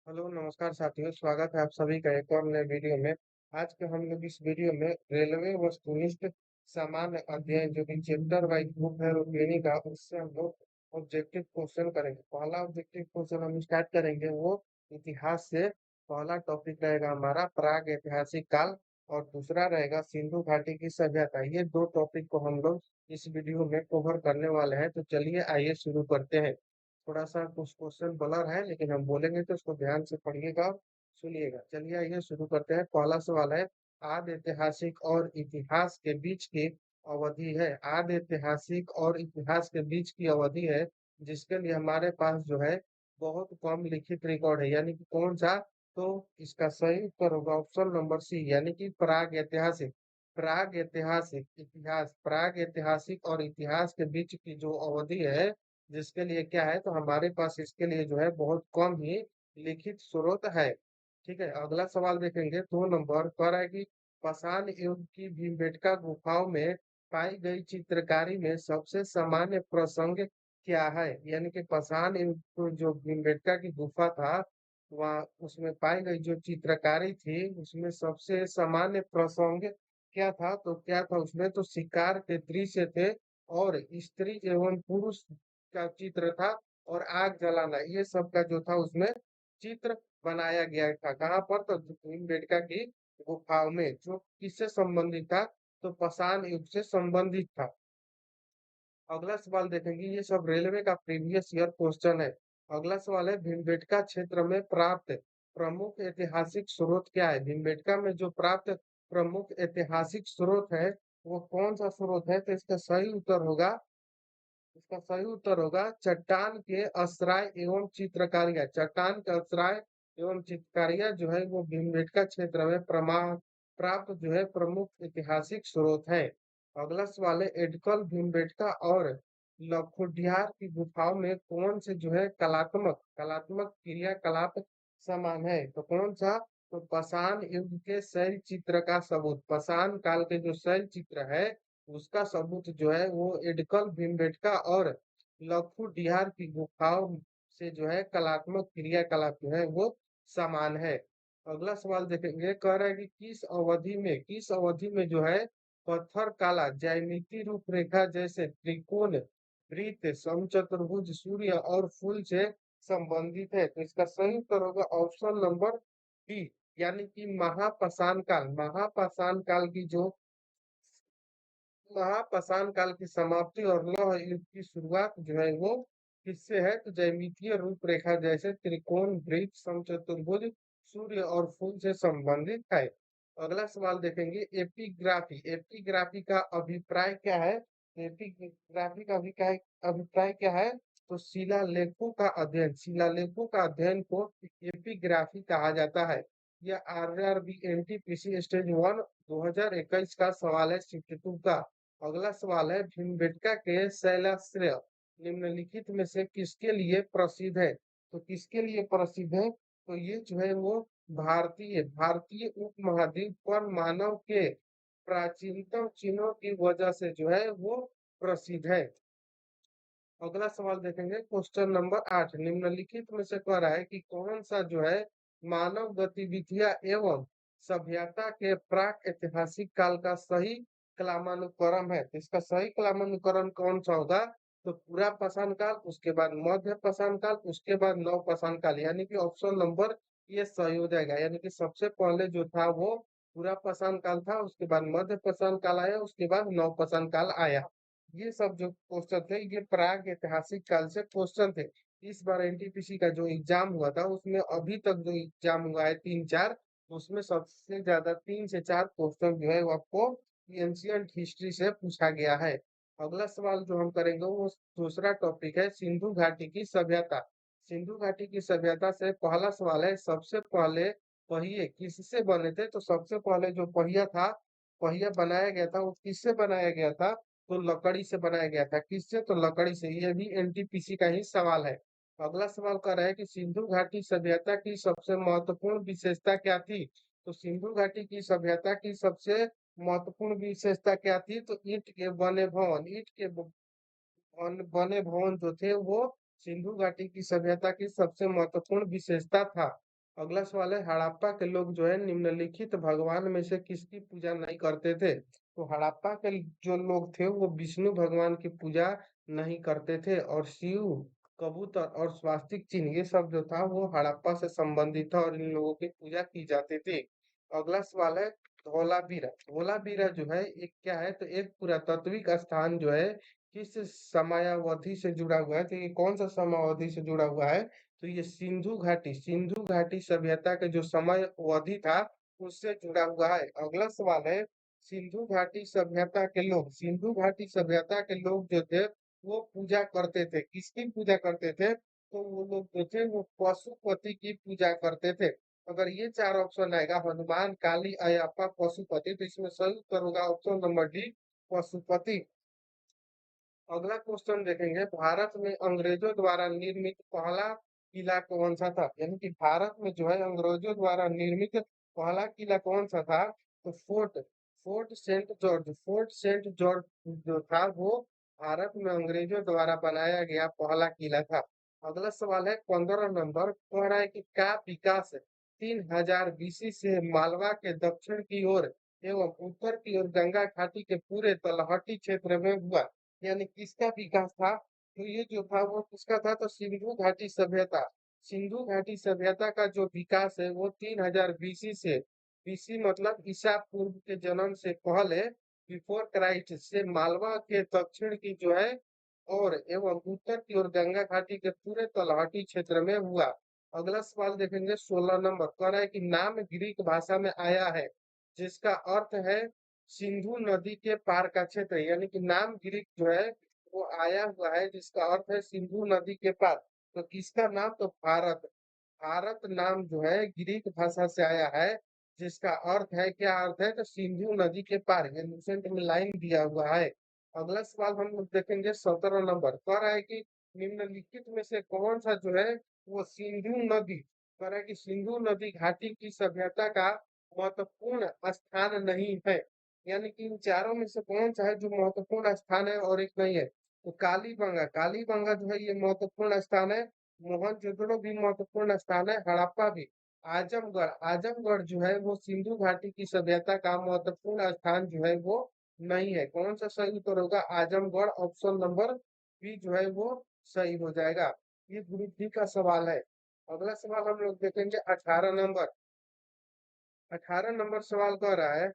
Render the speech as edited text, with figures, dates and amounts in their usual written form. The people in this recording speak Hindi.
हेलो नमस्कार साथियों, स्वागत है आप सभी का एक और नए वीडियो में। आज के हम लोग इस वीडियो में रेलवे वस्तुनिष्ठ सामान्य अध्ययन जो कि चैप्टर वाइज बुक है रुक्मिणी का, उससे हम लोग ऑब्जेक्टिव क्वेश्चन करेंगे। पहला ऑब्जेक्टिव क्वेश्चन हम स्टार्ट करेंगे वो इतिहास से। पहला टॉपिक रहेगा हमारा प्राग ऐतिहासिक काल और दूसरा रहेगा सिंधु घाटी की सभ्यता। ये दो टॉपिक को हम लोग इस वीडियो में कवर करने वाले हैं। तो चलिए आइए शुरू करते हैं। थोड़ा सा कुछ क्वेश्चन ब्लर है लेकिन हम बोलेंगे तो उसको ध्यान से पढ़िएगा और सुनिएगा। चलिए आइए शुरू करते हैं। पहला सवाल है, आदि ऐतिहासिक और इतिहास के बीच की अवधि है। आदि ऐतिहासिक और इतिहास के बीच की अवधि है जिसके लिए हमारे पास जो है बहुत कम लिखित रिकॉर्ड है, यानी कि कौन सा। तो इसका सही उत्तर होगा ऑप्शन नंबर सी, यानी कि प्राग ऐतिहासिक। प्राग ऐतिहासिक इतिहास, प्राग ऐतिहासिक और इतिहास के बीच की जो अवधि है जिसके लिए क्या है, तो हमारे पास इसके लिए जो है बहुत कम ही लिखित स्रोत है। ठीक है, अगला सवाल देखेंगे। 2 नंबर पर है कि पाषाण युग की भीमबेटका गुफाओं में पाई गई चित्रकारी में सबसे सामान्य प्रसंग क्या है। यानी कि पाषाण युग को जो भीमबेटका की गुफा था, वहाँ उसमें पाई गई जो चित्रकारी थी उसमें सबसे सामान्य प्रसंग क्या था। तो क्या था उसमें, तो शिकार के दृश्य थे और स्त्री एवं पुरुष का चित्र था और आग जलाना, ये सब का जो था उसमें चित्र बनाया गया था। कहाँ पर, तो भीमबेटका की गुफाओं में। जो किससे संबंधित था, तो पाषाण युग से संबंधित था। अगला सवाल देखेंगे, ये सब रेलवे का प्रीवियस ईयर क्वेश्चन है। अगला सवाल है, भीमबेटका क्षेत्र में प्राप्त प्रमुख ऐतिहासिक स्रोत क्या है। भीमबेटका में जो प्राप्त प्रमुख ऐतिहासिक स्रोत है वो कौन सा स्रोत है। तो इसका सही उत्तर होगा चट्टान के अश्राय एवं चित्रकारियां। चट्टान के अश्राय एवं चित्रकारियां जो है वो भीमबेटका क्षेत्र में प्रमाण प्राप्त जो है प्रमुख ऐतिहासिक स्रोत है। अगला सवाल है, एडकल भीमबेटका और लखोटियार की गुफाओं में कौन से जो है कलात्मक कलात्मक क्रियाकलाप समान है। तो कौन सा, तो पाषाण युग के शैल चित्र का सबूत, पाषाण काल के जो शैल चित्र है उसका सबूत जो है वो एडकल भीमबेटका और लखुडियार की गुफाओं से जो है कलात्मक क्रियाकलाप जो है वो समान है। अगला सवाल देखेंगे, कह रहा है कि किस अवधि में जो है पत्थर काला ज्यामिति रूपरेखा जैसे त्रिकोण, वृत्त, समचतुर्भुज, सूर्य और फूल से संबंधित है। तो इसका सही उत्तर होगा ऑप्शन नंबर बी, यानी कि महापाषाण काल की जो महापाषाण काल की समाप्ति और लौह युग की शुरुआत जो है वो किससे है, तो ज्यामितीय रूपरेखा जैसे त्रिकोण, वृत्त, समचतुर्भुज, सूर्य और फूल से संबंधित है। अगला सवाल देखेंगे, एपिग्राफी का अभिप्राय क्या है। एपिग्राफी का अभिप्राय क्या है, तो शिलालेखों का अध्ययन को एपिग्राफी कहा जाता है। यह आरआरबी एनटीपीसी स्टेज 1 2021 का सवाल है, शिफ्ट 2 का। अगला सवाल है, भीमबेटका के शैलाश्रय निम्नलिखित में से किसके लिए प्रसिद्ध है। तो किसके लिए प्रसिद्ध है, तो ये जो है वो भारतीय भारतीय उपमहाद्वीप पर मानव के प्राचीनतम चिन्हों की वजह से जो है वो प्रसिद्ध है। अगला सवाल देखेंगे, क्वेश्चन नंबर 8, निम्नलिखित में से कह रहा है कि कौन सा जो है मानव गतिविधियां एवं सभ्यता के प्राक ऐतिहासिक काल का सही कालानुक्रम है। तो इसका सही कालानुक्रम कौन सा होगा, तो पूरा पाषाण काल, उसके बाद मध्य पाषाण काल, उसके बाद नव पाषाण काल, यानी कि ऑप्शन नंबर ये सही हो जाएगा। यानी कि सबसे पहले जो था वो पूरा पाषाण काल था, उसके बाद मध्य पाषाण काल आया, उसके बाद नव पाषाण काल आया। ये सब जो क्वेश्चन थे ये प्राग ऐतिहासिक काल से क्वेश्चन थे। इस बार एनटीपीसी का जो एग्जाम हुआ था उसमें अभी तक जो एग्जाम हुआ है 3-4, उसमें सबसे ज्यादा 3 से 4 क्वेश्चन जो है वो आपको एंशियंट हिस्ट्री से पूछा गया है। अगला सवाल जो हम करेंगे वो दूसरा टॉपिक है, सिंधु घाटी की सभ्यता। सिंधु घाटी की सभ्यता से पहला सवाल है, सबसे पहले पहिए किससे बने थे। तो सबसे पहले जो पहिया बनाया गया था वो किससे बनाया गया था, तो लकड़ी से बनाया गया था। किससे, तो लकड़ी से। ये भी एनटीपीसी का ही सवाल है। अगला सवाल कर रहा है कि सिंधु घाटी सभ्यता की सबसे महत्वपूर्ण विशेषता क्या थी। तो सिंधु घाटी की सभ्यता की सबसे महत्वपूर्ण विशेषता क्या थी, तो ईंट के बने भवन जो थे वो सिंधु घाटी की सभ्यता की सबसे महत्वपूर्ण विशेषता था। अगला सवाल है, हड़प्पा के लोग जो है निम्नलिखित भगवान में से किसकी पूजा नहीं करते थे? तो हड़प्पा के जो लोग थे वो विष्णु भगवान की पूजा नहीं करते थे, और शिव, कबूतर और स्वास्तिक चिन्ह ये सब जो था वो हड़प्पा से संबंधित था और इन लोगों की पूजा की जाती थी। अगला सवाल है, धौलावीरा। धौलावीरा जो है एक क्या है? तो एक पुरातात्विक स्थान जो है किस समयावधि से जुड़ा हुआ है? तो ये कौन सा समयावधि से जुड़ा हुआ है? तो ये सिंधु घाटी सभ्यता के जो समय अवधि था उससे जुड़ा हुआ है। अगला सवाल है, सिंधु घाटी सभ्यता के लोग जो थे वो पूजा करते थे, किसकी पूजा करते थे? तो वो लोग जो थे वो पशुपति की पूजा करते थे। अगर ये चार ऑप्शन आएगा, हनुमान, काली, अयप्पा, पशुपति, तो इसमें सही उत्तर होगा ऑप्शन नंबर डी, पशुपति। अगला क्वेश्चन देखेंगे, भारत में अंग्रेजों द्वारा निर्मित पहला किला कौन सा था? यानी कि भारत में जो है अंग्रेजों द्वारा निर्मित पहला किला कौन सा था? तो फोर्ट सेंट जॉर्ज जो था वो भारत में अंग्रेजों द्वारा बनाया गया पहला किला था। अगला सवाल है 15 नंबर, कह रहा है कि का विकास 3000 BC से मालवा के दक्षिण की ओर एवं उत्तर की ओर गंगा घाटी के पूरे तलहटी क्षेत्र में हुआ। यानी किसका विकास था? तो ये जो था वो किसका था? तो सिंधु घाटी सभ्यता का जो विकास है वो 3000 BC से, बीसी मतलब ईसा पूर्व के जन्म से पहले, बिफोर क्राइस्ट से मालवा के दक्षिण की जो है और एवं उत्तर की ओर गंगा घाटी के पूरे तलहटी क्षेत्र में हुआ। अगला सवाल देखेंगे 16 नंबर, कह रहा है कि नाम ग्रीक भाषा में आया है जिसका अर्थ है सिंधु नदी के पार का क्षेत्र, यानी कि नाम ग्रीक जो है वो आया हुआ है जिसका अर्थ है सिंधु नदी के पार। तो किसका नाम? तो भारत। भारत नाम जो है ग्रीक भाषा से आया है जिसका अर्थ है, क्या अर्थ है? तो सिंधु नदी के पार, ये एलिफेंट में लाइन दिया हुआ है। अगला सवाल हम लोग देखेंगे 17 नंबर, कह रहा है कि निम्नलिखित में से कौन सा जो है वो सिंधु नदी, कह रहा है कि सिंधु नदी घाटी की सभ्यता का महत्वपूर्ण स्थान नहीं है। यानी कि इन चारों में से कौन सा है जो महत्वपूर्ण स्थान है और एक नहीं है? तो कालीबंगा जो है ये महत्वपूर्ण स्थान है। मोहनजोदड़ो भी महत्वपूर्ण स्थान है, हड़प्पा भी। आजमगढ़ जो है वो सिंधु घाटी की सभ्यता का महत्वपूर्ण स्थान जो है वो नहीं है। कौन सा सही उत्तर होगा? आजमगढ़, ऑप्शन नंबर बी जो है वो सही हो जाएगा। ये ग्रुप डी का सवाल है। अगला सवाल हम लोग देखेंगे 18 नंबर। 18 नंबर सवाल कह रहा है,